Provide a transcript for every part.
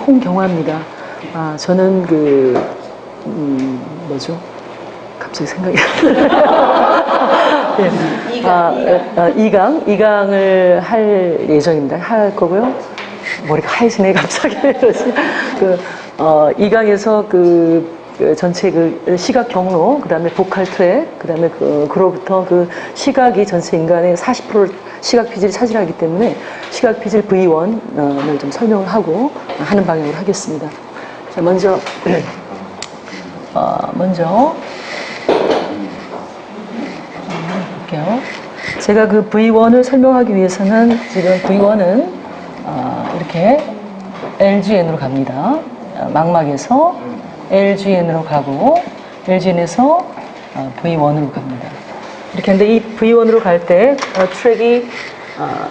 홍경화입니다. 저는 뭐죠? 갑자기 생각이 안 나요. 이강을 할 예정입니다. 할 거고요. 머리가 하얘지네, 갑자기. 이강에서 전체 시각 경로, 그 다음에 보컬 트랙, 그 다음에 그로부터 시각이 전체 인간의 40%를 시각 피질이 차지하기 때문에 시각 피질 V1을 좀 설명을 하고 하는 방향으로 하겠습니다. 자, 먼저 볼게요. 제가 V1을 설명하기 위해서는 지금 V1은 이렇게 LGN으로 갑니다. 망막에서 LGN으로 가고 LGN에서 V1으로 갑니다. 이렇게 하는데 이 V1으로 갈 때 트랙이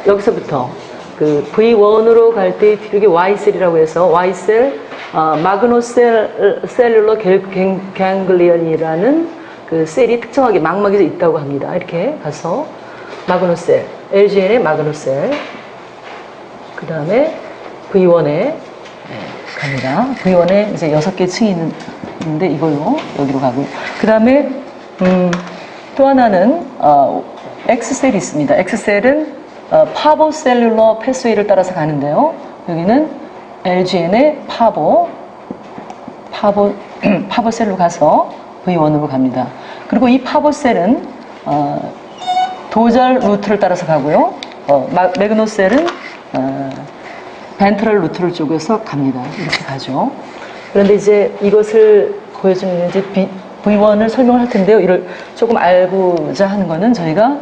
여기서부터 V1으로 갈 때 이게 Y셀이라고 해서 Y셀 마그노셀룰러 갱글리언이라는 셀이 특정하게 망막에 있다고 합니다. 이렇게 가서 마그노셀, LGN의 마그노셀, 그 다음에 V1에 갑니다. V1에 이제 6개 층이 있는데 이걸로 여기로 가고요. 그 다음에 또 하나는 X셀이 있습니다. X셀은 파보셀룰러 패스웨이를 따라서 가는데요. 여기는 LGN의 파보셀로 가서 V1으로 갑니다. 그리고 이 파보셀은 도잘 루트를 따라서 가고요. 매그노셀은 벤트럴 루트를 쪽에서 갑니다. 이렇게 가죠. 그런데 이제 이것을 보여주는 이제 V1을 설명을 할 텐데요. 이를 조금 알고자 하는 거는 저희가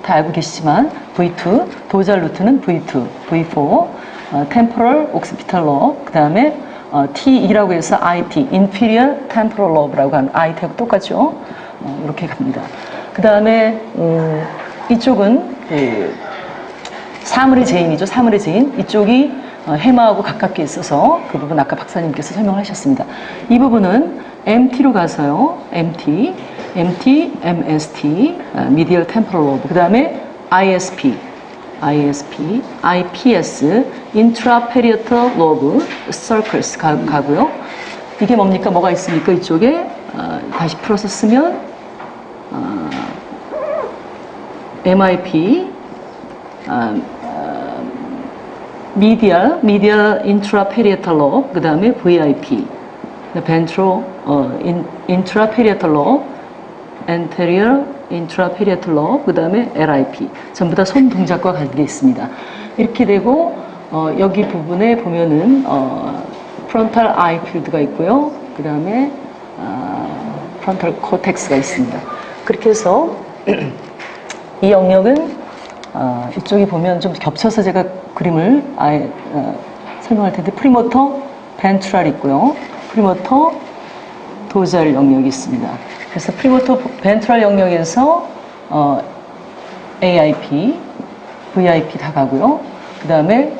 다 알고 계시지만 V2, 도잘 루트는 V2, V4, 템포럴 옥시피탈 로브, 그 다음에 T2라고 해서 IT, Inferior Temporal Lobe라고 하는 IT하고 똑같죠. 이렇게 갑니다. 그 다음에 이쪽은 사물의 제인이죠. 사물의 제인. 이쪽이 해마하고 가깝게 있어서 그 부분 아까 박사님께서 설명을 하셨습니다. 이 부분은 MT로 가서요. MT, MST, Medial Temporal Lobe. 그 다음에 ISP, IPS, Intraparietal Lobe Circles 가고요. 이게 뭡니까? 뭐가 있습니까? 이쪽에 다시 풀어서 쓰면 MIP, Medial Intraparietal Lobe, 그 다음에 VIP, Ventral Intraparietal Lobe, Anterior Intraparietal Lobe, 그 다음에 LIP. 전부 다 손 동작과 관계 있습니다. 이렇게 되고, 여기 부분에 보면은, Frontal Eye Field가 있고요. 그 다음에, Frontal Cortex가 있습니다. 그렇게 해서, 이 영역은, 이쪽에 보면 좀 겹쳐서 제가 그림을 아예, 설명할 텐데, 프리모터 벤트랄이 있고요. 프리모터 도잘 영역이 있습니다. 그래서 프리모터 벤트럴 영역에서 AIP, VIP 다 가고요. 그 다음에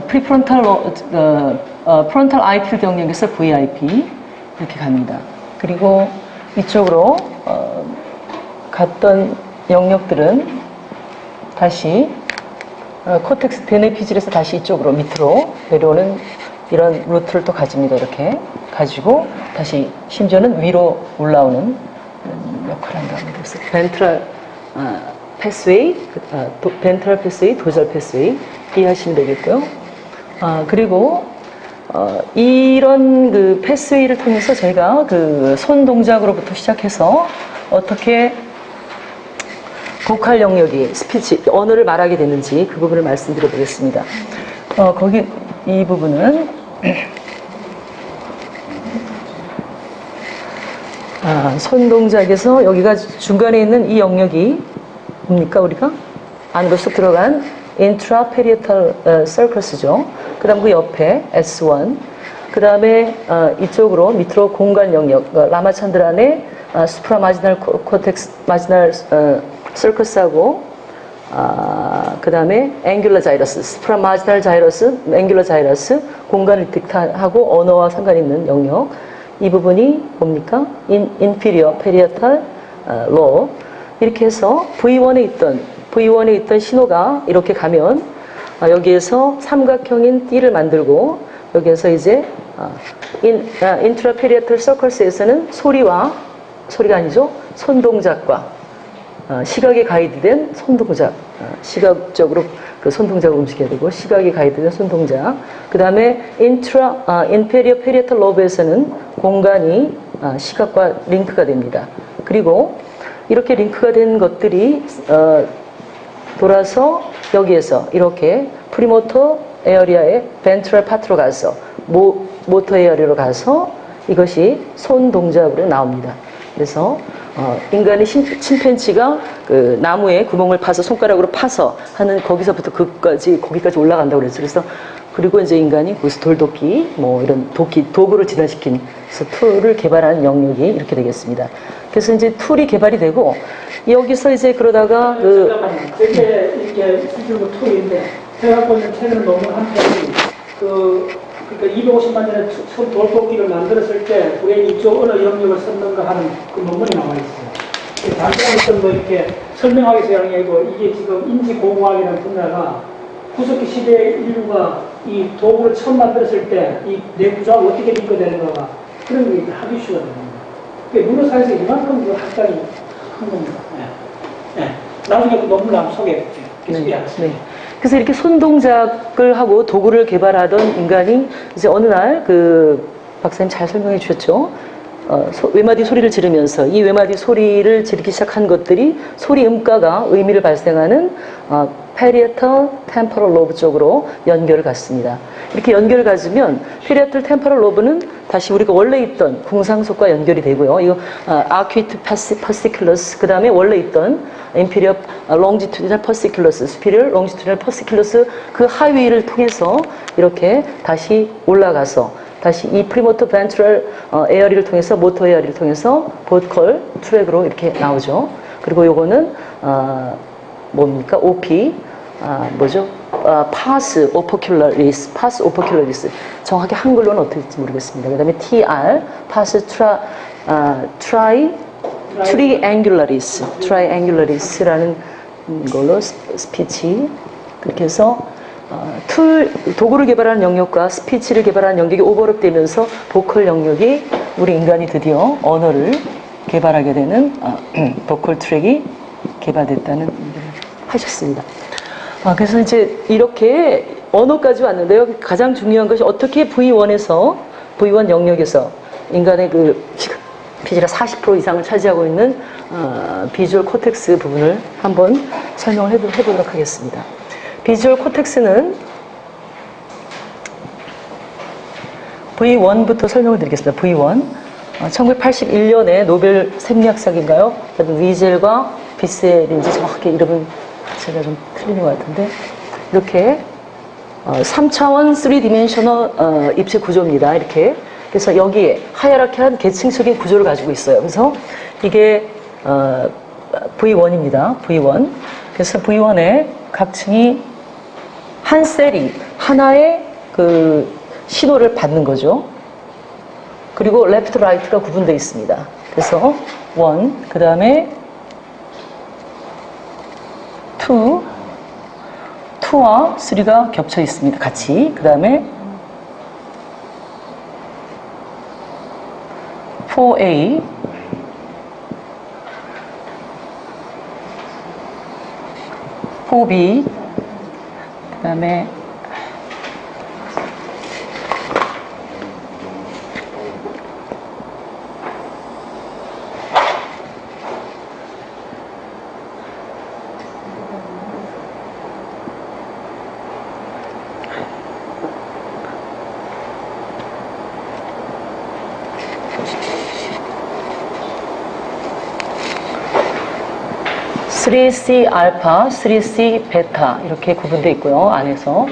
프리프론탈 프론탈 아이필드 영역에서 VIP 이렇게 갑니다. 그리고 이쪽으로 갔던 영역들은 다시 코텍스 대뇌피질에서 다시 이쪽으로 밑으로 내려오는 이런 루트를 또 가집니다. 이렇게 가지고 다시 심지어는 위로 올라오는 역할을 한다고 합니다. 그래서 벤트럴 패스웨이, 벤트럴 패스웨이, 도잘 패스웨이 이해하시면 되겠고요. 그리고 이런 패스웨이를 통해서 저희가 손 동작으로부터 시작해서 어떻게 보컬 영역이 스피치, 언어를 말하게 되는지 그 부분을 말씀드려 보겠습니다. 이 부분은 손 동작에서 여기가 중간에 있는 이 영역이 뭡니까? 우리가 안으로 쑥 들어간 intraparietal circus죠. 그 다음 그 옆에 S1, 그 다음에 이쪽으로 밑으로 공간 영역, 라마찬드란의 supramarginal cortex, marginal circus하고 그 다음에 angular gyrus, supramarginal gyrus, angular gyrus, 공간을 딕트하고 언어와 상관 있는 영역. 이 부분이 뭡니까? inferior parietal lobe. 이렇게 해서 V1에 있던 신호가 이렇게 가면 여기에서 삼각형인 띠를 만들고 여기에서 이제 인트라페리에털 서커스에서는 소리가 아니죠. 손동작과 시각에 가이드된 손동작, 시각적으로 그 손동작을 움직여야 되고 시각에 가이드된 손동작. 그 다음에 인페리어 페리에털 로브에서는 공간이 시각과 링크가 됩니다. 그리고 이렇게 링크가 된 것들이 돌아서 여기에서 이렇게 프리모터 에어리아의 벤트럴 파트로 가서 모터 에어리아로 가서 이것이 손 동작으로 나옵니다. 그래서 인간의 침팬지가 그 나무에 구멍을 파서 손가락으로 파서 하는 거기서부터 거기까지 올라간다고 그랬죠. 그래서 그리고 이제 인간이 거기서 돌도끼 뭐 이런 도구를 진화시킨 그래서 툴을 개발한 영역이 이렇게 되겠습니다. 그래서 이제 툴이 개발이 되고 여기서 이제 그러다가 이게 실질로 툴인데 제가 갖고 있는 책은 논문 한 편이 그러니까 250만 년에 처음 돌도끼를 만들었을 때 우리는 이쪽 어느 영역을 썼는가 하는 그 논문이 나와 있어요. 단순한 뭐 이렇게 설명하기 위해서 하는 게 아니고 이게 지금 인지공학이라는 분야가 구석기 시대의 인류가 이 도구를 처음 만들었을 때 이 내구조가 어떻게 링크되는가 그런 게 하기 이슈가 되는 겁니다. 문어사에서 이만큼 그 학장이 한 겁니다. 나중에 그 논문을 한번 소개해 볼게요. 네. 그래서 이렇게 손동작을 하고 도구를 개발하던 인간이 이제 어느 날 그 박사님 잘 설명해 주셨죠. 외마디 소리를 지르면서 이 외마디 소리를 지르기 시작한 것들이 소리 음가가 의미를 발생하는 페리에털 템포럴 로브 쪽으로 연결을 갖습니다. 이렇게 연결을 가지면 페리에털 템포럴 로브는 다시 우리가 원래 있던 궁상속과 연결이 되고요. 이거 아큐이트 퍼시큘러스 그 다음에 원래 있던 인피리어 롱지투디널 퍼시큘러스, 스피리어 롱지투디널 퍼시큘러스 그 하위를 통해서 이렇게 다시 올라가서 다시 이 프리모터 벤트럴 에어리를 통해서 모터 에어리를 통해서 보컬 트랙으로 이렇게 나오죠. 그리고 요거는 뭡니까? OP 뭐죠? 파스 오퍼큘러리스 정확히 한글로는 어떻게 될지 모르겠습니다. 그 다음에 TR 파스 트라이앵귤러리스라는 걸로 스피치 그렇게 해서 도구를 개발하는 영역과 스피치를 개발하는 영역이 오버랩되면서 보컬 영역이 우리 인간이 드디어 언어를 개발하게 되는 보컬 트랙이 개발됐다는 얘기를 하셨습니다. 그래서 이제 이렇게 언어까지 왔는데요. 가장 중요한 것이 어떻게 V1 영역에서 인간의 그 피지라 40% 이상을 차지하고 있는 비주얼 코텍스 부분을 한번 설명을 해보도록 하겠습니다. 비주얼 코텍스는 V1부터 설명을 드리겠습니다. V1 1981년에 노벨 생리학상인가요? 위젤과 비셀인지 정확하게 이름은 제가 좀 틀리는 것 같은데 이렇게 3차원 3디멘셔널 입체 구조입니다. 이렇게 그래서 여기에 하이라키한 계층적인 구조를 가지고 있어요. 그래서 이게 V1입니다. V1 그래서 V1의 각 층이 한 셀이 하나의 그 신호를 받는 거죠. 그리고 레프트 라이트가 구분되어 있습니다. 그래서 1, 그 다음에 2와 3가 겹쳐 있습니다. 같이. 그 다음에 4A, 4B, 그 다음에 3C 알파, 3C 베타 이렇게 구분되어 있고요. 안에서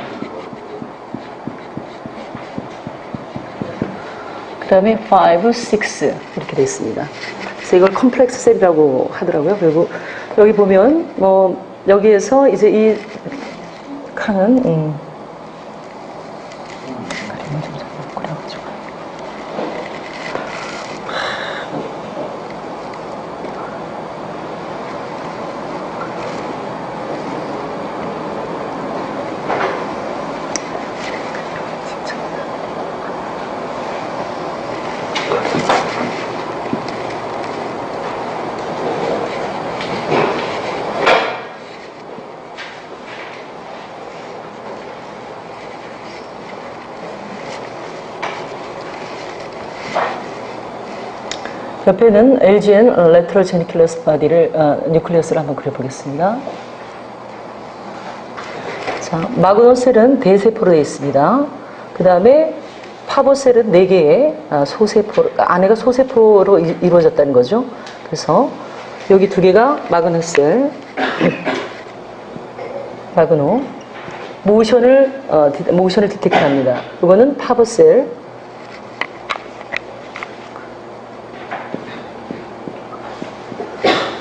그 다음에 5, 6 이렇게 되어 있습니다. 그래서 이걸 컴플렉스 셀이라고 하더라고요. 그리고 여기 보면 여기에서 이제 이 칸은 그림을 좀 잘못 그려가지고 옆에는 LGN Lateral Geniculus Body를 뉴클리어스를 한번 그려보겠습니다. 자, 마그노셀은 대세포로 되어 있습니다. 그 다음에 파보셀은 4개의 소세포, 안에가 소세포로 이루어졌다는 거죠. 그래서 여기 2개가 마그노셀, 마그노, 모션을 디텍트합니다. 이거는 파보셀,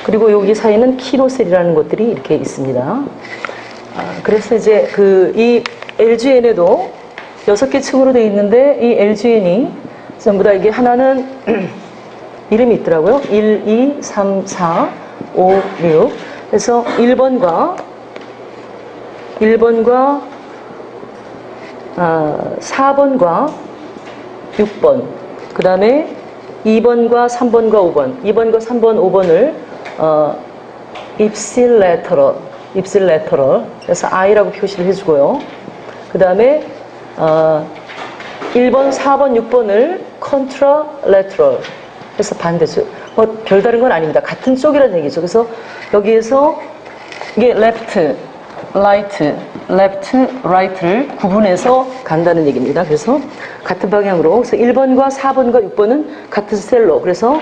그리고 여기 사이에는 키노셀이라는 것들이 이렇게 있습니다. 그래서 이제 이 LGN에도 6개 층으로 되어 있는데 이 LGN이 전부 다 이게 하나는 이름이 있더라고요. 1, 2, 3, 4, 5, 6. 그래서 1번과 4번과 6번, 그 다음에 2번과 3번과 5번, 2번과 3번, 5번을 ipsilateral, 그래서 I라고 표시를 해주고요. 그 다음에 1번, 4번, 6번을 contralateral, 그래서 반대쪽. 뭐 별다른 건 아닙니다. 같은 쪽이라는 얘기죠. 그래서 여기에서 이게 left, right를 구분해서 간다는 얘기입니다. 그래서 같은 방향으로. 그래서 1번과 4번과 6번은 같은 셀로. 그래서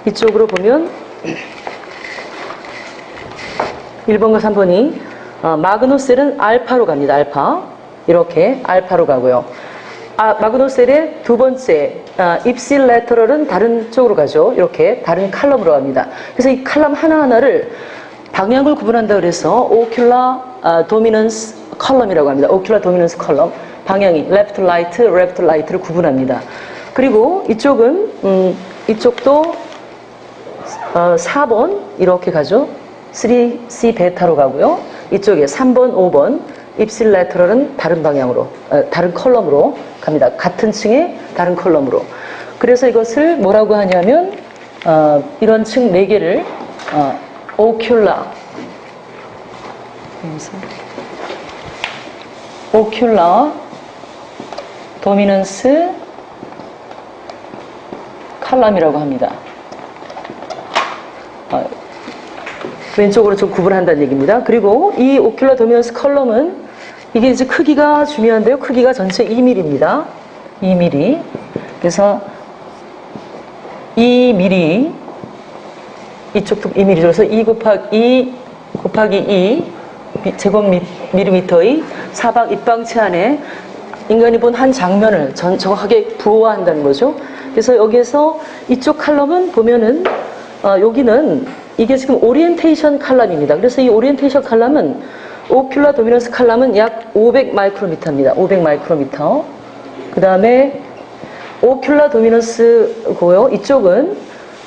이쪽으로 보면 1번과 3번이 마그노셀은 알파로 갑니다. 알파. 이렇게 알파로 가고요. 마그노셀의 두 번째 입실레터럴은 다른 쪽으로 가죠. 이렇게 다른 칼럼으로 갑니다. 그래서 이 칼럼 하나하나를 방향을 구분한다 그래서 오큘라 도미넌스 컬럼이라고 합니다. 오큘라 도미넌스 컬럼. 방향이 레프트 라이트를 구분합니다. 그리고 이쪽은 이쪽도 4번 이렇게 가죠. 3C 베타로 가고요. 이쪽에 3번, 5번 입실레터럴은 다른 방향으로, 다른 컬럼으로 갑니다. 같은 층의 다른 컬럼으로. 그래서 이것을 뭐라고 하냐면 이런 층 4개를 오큘라 도미넌스 칼럼이라고 합니다. 왼쪽으로 좀 구분한다는 얘기입니다. 그리고 이 오큘라 도미넌스 컬럼은 이게 이제 크기가 중요한데요. 크기가 전체 2mm입니다. 2mm. 그래서 2mm, 이쪽도 2mm죠. 그래서 2 곱하기 2 제곱밀리미터의 사각 입방체 안에 인간이 본 한 장면을 정확하게 부호화한다는 거죠. 그래서 여기에서 이쪽 칼럼은 보면은 여기는 이게 지금 오리엔테이션 칼럼입니다. 그래서 이 오리엔테이션 칼럼은 오큘라 도미넌스 칼럼은 약 500 마이크로미터입니다. 500 마이크로미터. 그 다음에 오큘라 도미넌스고요. 이쪽은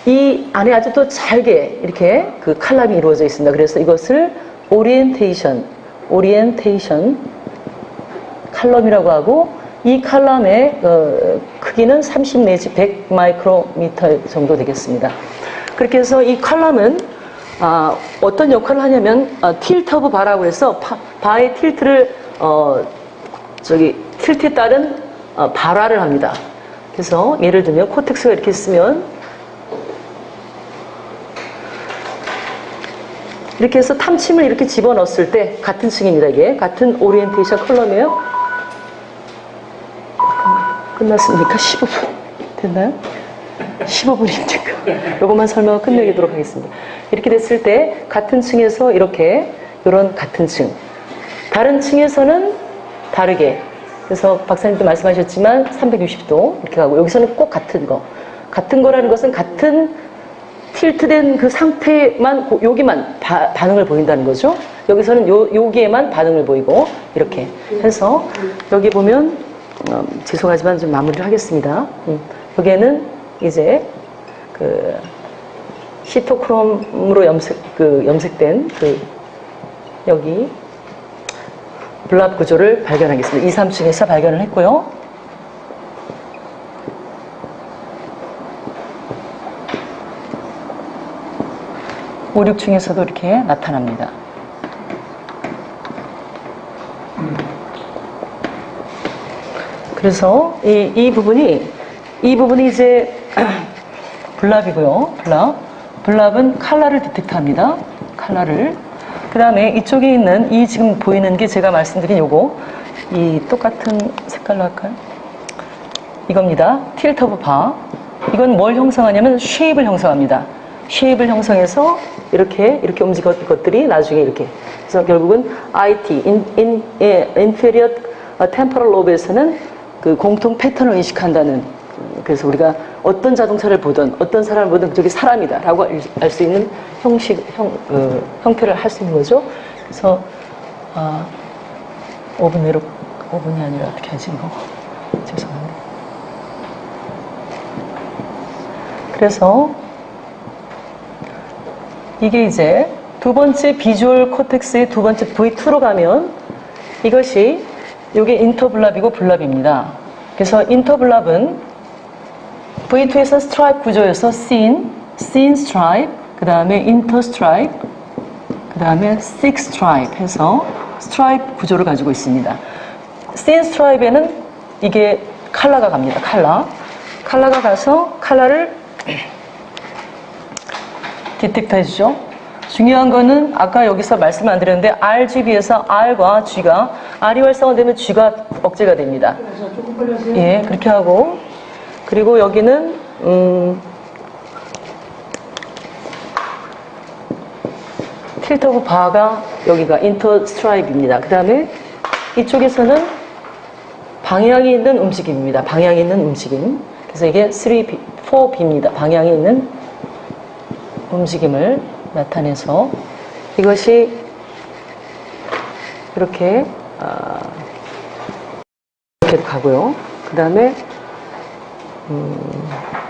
이 안에 아주 또 잘게 이렇게 그 칼럼이 이루어져 있습니다. 그래서 이것을 오리엔테이션 칼럼이라고 하고 이 칼럼의 크기는 30 내지 100 마이크로미터 정도 되겠습니다. 그렇게 해서 이 칼럼은 어떤 역할을 하냐면 틸트 오브 바라고 해서 바의 틸트를 틸트에 따른 발화를 합니다. 그래서 예를 들면 코텍스가 이렇게 있으면 이렇게 해서 탐침을 이렇게 집어넣었을 때 같은 층입니다. 이게 같은 오리엔테이션 컬럼이에요. 끝났습니까? 15분 됐나요? 15분이니까 이것만 설명을 끝내도록 하겠습니다. 이렇게 됐을 때 같은 층에서 이렇게 이런 같은 층, 다른 층에서는 다르게, 그래서 박사님도 말씀하셨지만 360도 이렇게 가고, 여기서는 꼭 같은 거라는 것은 같은 틸트된 그 상태만, 여기만 반응을 보인다는 거죠. 여기서는 여기에만 반응을 보이고, 이렇게 해서 여기 보면 죄송하지만 좀 마무리를 하겠습니다. 여기에는 이제 그 시토크롬으로 염색된 여기 블랍 구조를 발견하겠습니다. 2, 3층에서 발견을 했고요. 오, 6층에서도 이렇게 나타납니다. 그래서 이 부분이 이제 블랍이고요. 블랍은 컬러를 디텍트합니다. 컬러를. 그 다음에 이쪽에 있는 이 지금 보이는 게 제가 말씀드린 요거, 이 똑같은 색깔로 할까요? 이겁니다. 틸트 오브 바. 이건 뭘 형성하냐면 쉐입을 형성합니다. 쉐입을 형성해서 이렇게 움직였던 것들이 나중에 이렇게. 그래서 결국은 IT, Inferior Temporal Lobe에서는 그 공통 패턴을 인식한다는, 그래서 우리가 어떤 자동차를 보든 어떤 사람을 보든 저기 사람이다 라고 알 수 있는 형태를 할 수 있는 거죠. 그래서 5분 내로, 5분이 아니라 어떻게 하지 이거? 죄송합니다. 그래서 이게 이제 두 번째 비주얼 코텍스의 두 번째 V2로 가면 이것이 이게 인터블랍이고 블랍입니다. 그래서 인터블랍은 V2에서 스트라이프 구조여서 scene stripe, 그 다음에 인터 스트라이프, 그 다음에 thick stripe 해서 스트라이프 구조를 가지고 있습니다. scene stripe에는 이게 컬러가 갑니다. 컬러가 가서 컬러를 디텍트 해주죠. 중요한 거는 아까 여기서 말씀 안 드렸는데 RGB에서 R과 G가 R이 활성화되면 G가 억제가 됩니다. 예, 그렇게 하고, 그리고 여기는 틸트 오브 바가 여기가 인터 스트라이브입니다. 그 다음에 이쪽에서는 방향이 있는 움직임입니다. 방향이 있는 움직임. 그래서 이게 3B, 4B입니다. 방향이 있는 움직임을 나타내서 이것이 이렇게 이렇게 가고요. 그 다음에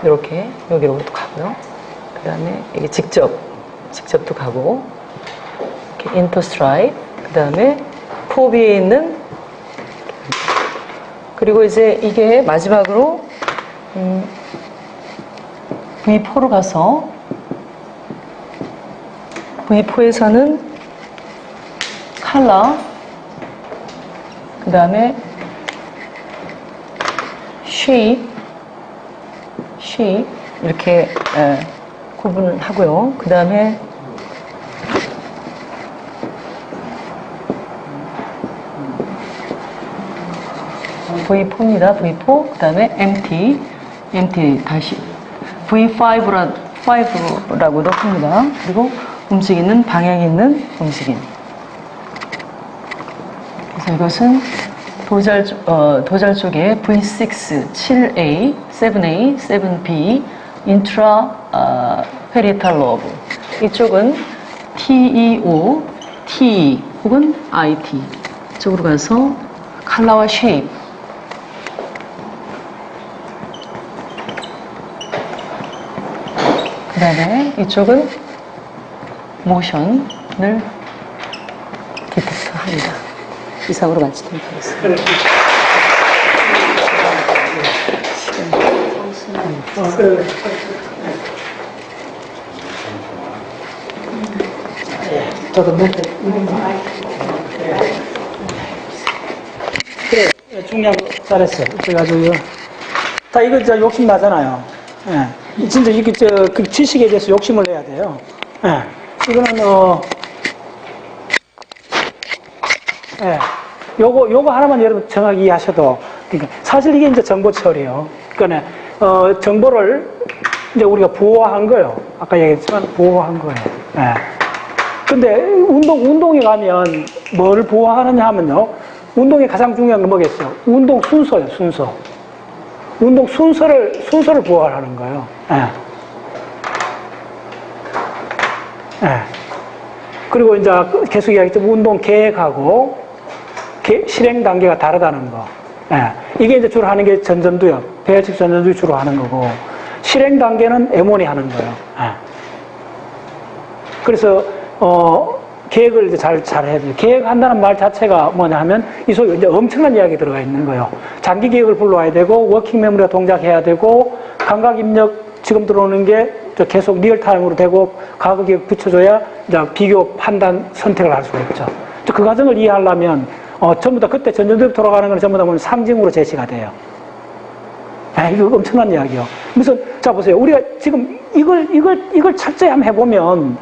이렇게 여기로도 가고요. 그 다음에 이게 직접도 가고, 이렇게 인터 스트라이프, 그 다음에 4B에 있는, 그리고 이제 이게 마지막으로 V4로 가서 V4에서는 컬러, 그 다음에 쉐입 이렇게 구분을 하고요. 그 다음에 V4입니다. V4. 그 다음에 empty 다시 V5라고도 합니다. 그리고 움직이는 방향이 있는 움직임. 그래서 이것은 도잘 쪽에 V6, 7A, 7A, 7B, 인트라 페리탈 로브. 이쪽은 TEO, TE 혹은 IT 쪽으로 가서 컬러와 쉐입. 그 다음에 이쪽은 모션을 디텍트 합니다. 이상으로 마치도록 하겠습니다. 저도 그래, 중요한 거 잘했어. 그래가지고 다 이거 진짜 욕심 나잖아요. 예. 진짜 이게 그 지식에 대해서 욕심을 내야 돼요. 예. 이거는 예. 요거 하나만 여러분 정확히 이해하셔도, 그러니까 사실 이게 이제 정보 처리예요. 그러니까 정보를 이제 우리가 부호화한 거예요. 아까 얘기했지만 부호화한 거예요. 예. 근데 운동에 가면 뭘 부호화하느냐 하면요. 운동에 가장 중요한 건 뭐겠어요? 운동 순서예요, 순서. 운동 순서를 부호화하는 거예요. 예. 예. 그리고 이제 계속 이야기했지만 운동 계획하고 실행 단계가 다르다는 거. 예. 이게 이제 주로 하는 게 전전두엽, 배열칙 전전두엽 주로 하는 거고, 실행 단계는 M1이 하는 거예요. 예. 그래서 계획을 이제 잘 해야 돼요. 계획한다는 말 자체가 뭐냐 하면 이 속에 이제 엄청난 이야기 들어가 있는 거예요. 장기 계획을 불러와야 되고, 워킹 메모리가 동작해야 되고, 감각 입력 지금 들어오는 게 계속 리얼타임으로 되고, 과거 기억 붙여줘야 이제 비교, 판단, 선택을 할 수가 있죠. 그 과정을 이해하려면 전부 다 그때 전전두엽 돌아가는 건 전부 다 보면 상징으로 제시가 돼요. 이거 엄청난 이야기요. 무슨, 자, 보세요. 우리가 지금 이걸 철저히 한번 해보면,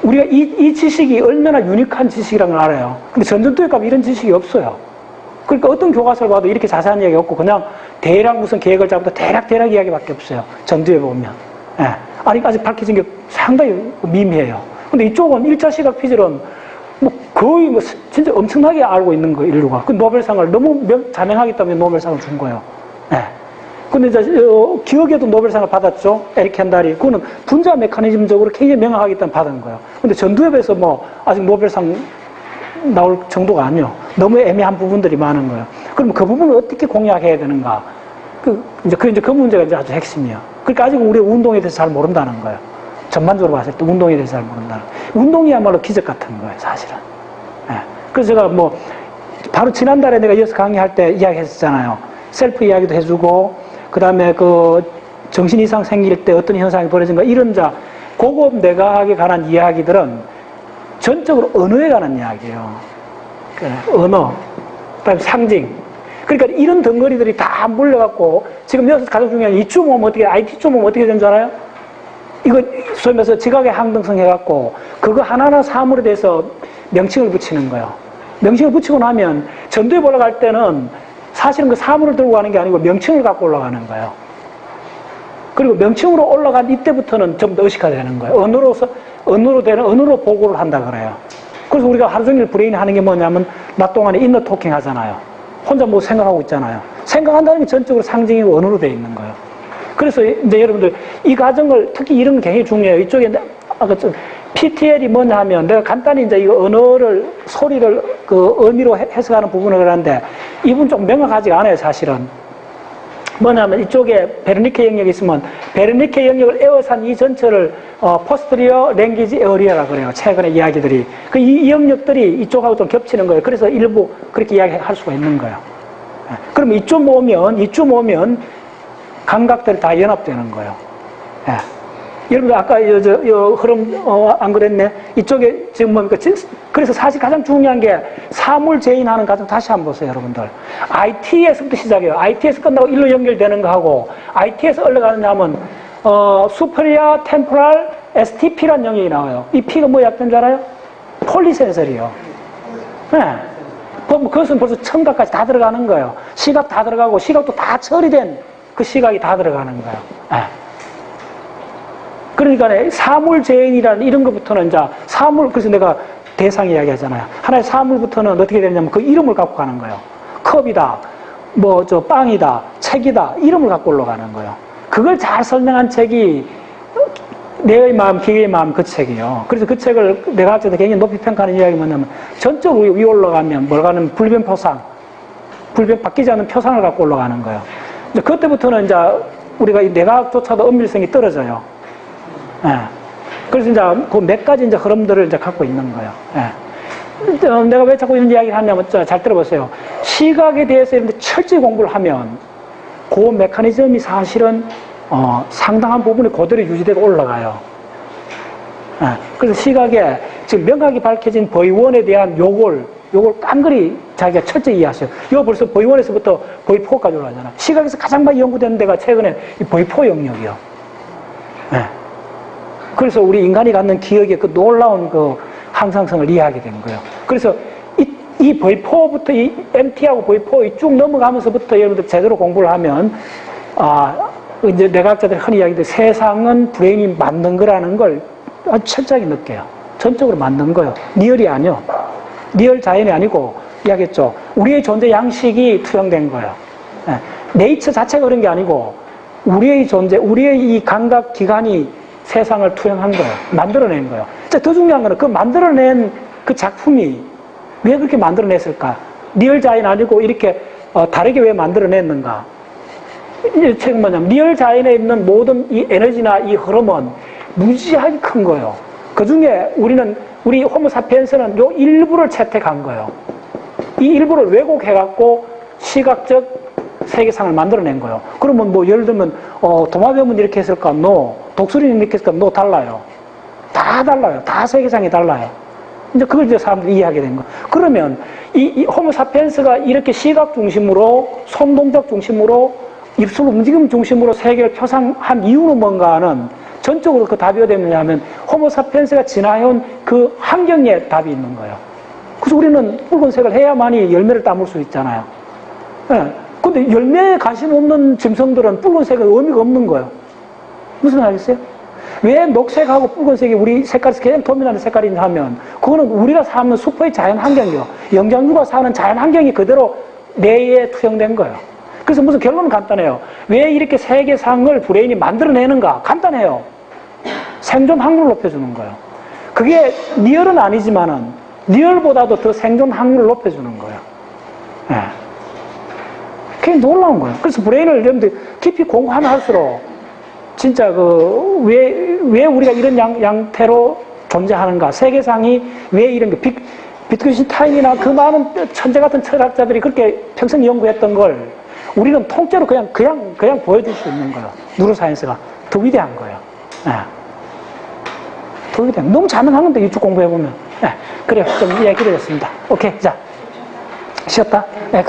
우리가 이 지식이 얼마나 유니크한 지식이라는 걸 알아요. 근데 전전도에 가면 이런 지식이 없어요. 그러니까 어떤 교과서를 봐도 이렇게 자세한 이야기 없고, 그냥 대략 무슨 계획을 잡아도 대략 이야기밖에 없어요. 전두에 보면. 예. 아직 밝혀진 게 상당히 미미해요. 근데 이쪽은 1차 시각 피질은 뭐 거의 뭐 진짜 엄청나게 알고 있는 거, 인류가. 그 노벨상을 너무 자명하기 때문에 노벨상을 준 거예요. 예. 근데 이제 기억에도 노벨상을 받았죠. 에릭 헨달이. 그거는 분자 메커니즘적으로 굉장히 명확하기 때문에 받은 거예요. 근데 전두엽에서 뭐 아직 노벨상 나올 정도가 아니요. 너무 애매한 부분들이 많은 거예요. 그럼 그 부분을 어떻게 공략해야 되는가? 이제 그 문제가 이제 아주 핵심이에요. 그러니까 아직 우리 운동에 대해서 잘 모른다는 거예요. 전반적으로 봤을 때 운동에 대해서 잘 모른다는 거예요. 운동이야말로 기적 같은 거예요, 사실은. 예. 그래서 제가 뭐 바로 지난달에 내가 이어서 강의할 때 이야기했었잖아요. 셀프 이야기도 해주고, 그 다음에 그 정신 이상 생길 때 어떤 현상이 벌어진가, 이런 고급 내각에 관한 이야기들은 전적으로 언어에 관한 이야기예요. 언어, 그 다음에 상징. 그러니까 이런 덩어리들이 다 몰려갖고, 지금 여기서 가장 중요한 이쯤 오면 IT 쯤 오면 어떻게 되는 줄 알아요? 이거 소위 말해서 지각의 항등성 해갖고, 그거 하나하나 사물에 대해서 명칭을 붙이는 거예요. 명칭을 붙이고 나면 전도에 올라갈 때는 사실은 그 사물을 들고 가는 게 아니고 명칭을 갖고 올라가는 거예요. 그리고 명칭으로 올라간 이때부터는 좀 더 의식화가 되는 거예요. 언어로 보고를 한다 그래요. 그래서 우리가 하루 종일 브레인이 하는 게 뭐냐면, 낮 동안에 인너 토킹 하잖아요. 혼자 뭐 생각하고 있잖아요. 생각한다는 게 전적으로 상징이고 언어로 되어 있는 거예요. 그래서 이제 여러분들 이 과정을, 특히 이런 게 굉장히 중요해요. 이쪽에 아까 PTL이 뭐냐 하면, 내가 간단히 이제 이 언어를, 소리를 그 의미로 해석하는 부분을 그러는데, 이분 좀 명확하지가 않아요, 사실은. 뭐냐면 이쪽에 베르니케 영역이 있으면, 베르니케 영역을 에워싼 이 전체를 포스트리어 랭귀지 에어리아라고 그래요. 최근의 이야기들이. 이 영역들이 이쪽하고 좀 겹치는 거예요. 그래서 일부 그렇게 이야기할 수가 있는 거예요. 그럼 이쯤 오면 감각들이 다 연합되는 거예요. 예. 여러분들 아까 흐름 안 그랬네? 이쪽에 지금 뭡니까? 그래서 사실 가장 중요한 게 사물 제인하는 과정 다시 한번 보세요, 여러분들. IT에서부터 시작해요. IT에서 끝나고 일로 연결되는 거 하고, IT에서 올라가느냐 하면 Superior Temporal STP라는 영역이 나와요. 이 P가 뭐 약된 줄 알아요? 폴리센서리요. 네. 그것은 벌써 청각까지 다 들어가는 거예요. 시각 다 들어가고, 시각도 다 처리된 그 시각이 다 들어가는 거예요. 네. 그러니까 사물 제인이라는 이런 것부터는 이제 그래서 내가 대상 이야기 하잖아요. 하나의 사물부터는 어떻게 되냐면 그 이름을 갖고 가는 거예요. 컵이다, 빵이다, 책이다, 이름을 갖고 올라가는 거예요. 그걸 잘 설명한 책이 내의 마음, 기계의 마음, 그 책이에요. 그래서 그 책을 내가 학자들 굉장히 높이 평가하는 이야기가 뭐냐면, 전적으로 위에 올라가면 뭘가는 불변 바뀌지 않는 표상을 갖고 올라가는 거예요. 이제 그때부터는 이제 우리가 이 내각조차도 엄밀성이 떨어져요. 예. 그래서 이제 그 몇 가지 이제 흐름들을 이제 갖고 있는 거예요. 예. 내가 왜 자꾸 이런 이야기를 하냐면, 잘 들어보세요. 시각에 대해서 이런데 철저히 공부를 하면, 그 메커니즘이 사실은, 상당한 부분이 그대로 유지되고 올라가요. 예. 그래서 시각에 지금 명확히 밝혀진 V1에 대한 요걸 깡그리 자기가 철저히 이해하세요. 이거 벌써 V1에서부터 V4까지 올라가잖아. 시각에서 가장 많이 연구되는 데가 최근에 이 V4 영역이요. 예. 그래서 우리 인간이 갖는 기억의 그 놀라운 그 항상성을 이해하게 된 거예요. 그래서 이 V4부터 이 MT하고 V4 쭉 넘어가면서부터 여러분들 제대로 공부를 하면, 이제 내과학자들이 흔히 이야기하는 세상은 브레인이 만든 거라는 걸 아주 철저하게 느껴요. 전적으로 만든 거예요. 리얼이 아니요. 리얼 자연이 아니고, 이야기했죠. 우리의 존재 양식이 투영된 거예요. 예. 네이처 자체가 그런 게 아니고, 우리의 존재, 우리의 이 감각 기관이 세상을 투영한 거예요. 만들어낸 거예요. 더 중요한 거는 그 만들어낸 그 작품이 왜 그렇게 만들어냈을까? 리얼 자연 아니고 이렇게 다르게 왜 만들어냈는가? 이 책은 뭐냐면, 리얼 자연에 있는 모든 이 에너지나 이 흐름은 무지하게 큰 거예요. 그 중에 우리 호모사피엔스는 요 일부를 채택한 거예요. 이 일부를 왜곡해갖고 시각적 세계상을 만들어낸 거예요. 그러면 뭐 예를 들면 도마뱀은 이렇게 했을까? No. 독수리는 이렇게 했을까? No. 달라요. 다 달라요. 다 세계상이 달라요. 이제 그걸 이제 사람들이 이해하게 된 거예요. 그러면 이 호모사피엔스가 이렇게 시각 중심으로, 손동작 중심으로 입술 움직임 중심으로 세계를 표상한 이유는 뭔가 하는 전적으로 그 답이 어디 있느냐 하면 호모사피엔스가 지나온 그 환경에 답이 있는 거예요. 그래서 우리는 붉은색을 해야만이 열매를 따물 수 있잖아요. 예. 근데 열매에 관심 없는 짐승들은 붉은색은 의미가 없는 거예요. 무슨 말 알겠어요? 왜 녹색하고 붉은색이 우리 색깔에서 가장 도민하는 색깔이냐 하면 그거는 우리가 사는 숲의 자연 환경이요. 영장류가 사는 자연 환경이 그대로 뇌에 투영된 거예요. 그래서 무슨 결론은 간단해요. 왜 이렇게 세계상을 브레인이 만들어내는가? 간단해요. 생존 확률을 높여주는 거예요. 그게 리얼은 아니지만은 리얼보다도 더 생존 확률을 높여주는 거예요. 예. 그게 놀라운 거예요. 그래서 브레인을 여러분들 깊이 공부하면 할수록 진짜 왜 우리가 이런 양태로 존재하는가? 세계상이 왜 이런 게 비트겐슈타인이나 그 많은 천재 같은 철학자들이 그렇게 평생 연구했던 걸 우리는 통째로 그냥 보여줄 수 있는 거예요. 뉴로사이언스가 더 위대한 거예요. 네. 더 위대한. 너무 잘만 하는데 이쪽 공부해보면. 네. 그래요. 좀 이해가 길어졌습니다. 오케이. 자. 쉬었다. 네.